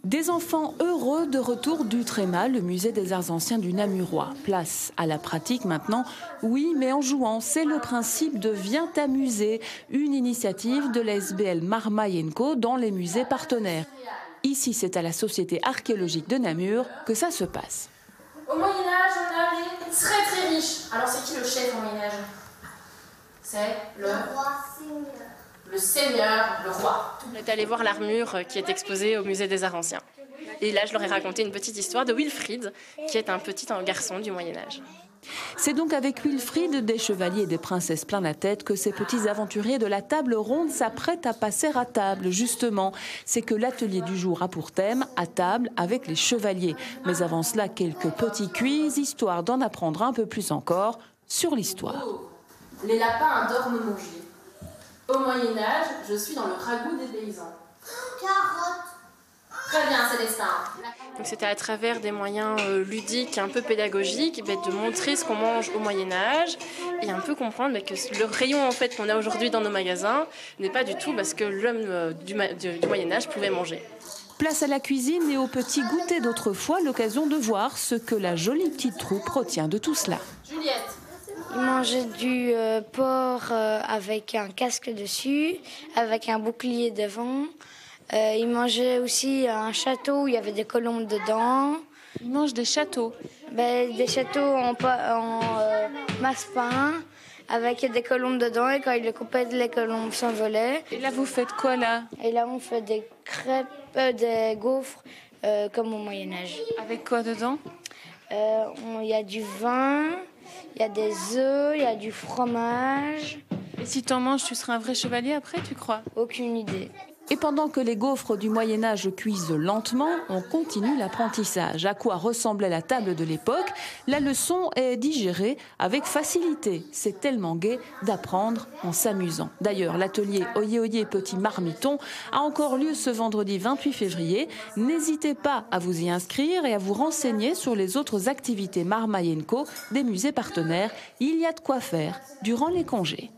Des enfants heureux de retour du Tréma, le musée des arts anciens du Namurois. Place à la pratique maintenant, oui, mais en jouant. C'est le principe de Viens t'amuser, une initiative de la SBL Marmaille & Co dans les musées partenaires. Ici, c'est à la Société archéologique de Namur que ça se passe. Au Moyen-Âge, on a les très très riches. Alors c'est qui le chef au Moyen-Âge? C'est le roi seigneur. Le seigneur, le roi. On est allé voir l'armure qui est exposée au musée des arts anciens. Et là, je leur ai raconté une petite histoire de Wilfrid, qui est un petit garçon du Moyen-Âge. C'est donc avec Wilfrid, des chevaliers et des princesses plein la tête, que ces petits aventuriers de la table ronde s'apprêtent à passer à table, justement. C'est que l'atelier du jour a pour thème « À table avec les chevaliers ». Mais avant cela, quelques petits quiz, histoire d'en apprendre un peu plus encore sur l'histoire. Les lapins adorent me manger. Au Moyen-Âge, je suis dans le ragoût des paysans. Carotte. Très bien, Célestin. C'était à travers des moyens ludiques, un peu pédagogiques, de montrer ce qu'on mange au Moyen-Âge et un peu comprendre que le rayon en fait, qu'on a aujourd'hui dans nos magasins n'est pas du tout parce que l'homme du Moyen-Âge pouvait manger. Place à la cuisine et au petit goûter d'autrefois, l'occasion de voir ce que la jolie petite troupe retient de tout cela. Juliette. Il mangeait du porc avec un casque dessus, avec un bouclier devant. Il mangeait aussi un château où il y avait des colombes dedans. Il mange des châteaux? Des châteaux en masse-pain avec des colombes dedans. Et quand il les coupait, les colombes s'envolaient. Et là, vous faites quoi là? Et là, on fait des crêpes, des gaufres comme au Moyen-Âge. Avec quoi dedans? Il y a du vin, il y a des œufs, il y a du fromage. Et si tu en manges, tu seras un vrai chevalier après, tu crois? Aucune idée. Et pendant que les gaufres du Moyen-Âge cuisent lentement, on continue l'apprentissage. À quoi ressemblait la table de l'époque? La leçon est digérée avec facilité. C'est tellement gai d'apprendre en s'amusant. D'ailleurs, l'atelier Oyez Oyez Petit Marmiton a encore lieu ce vendredi 28 février. N'hésitez pas à vous y inscrire et à vous renseigner sur les autres activités Marmaille & Co des musées partenaires. Il y a de quoi faire durant les congés.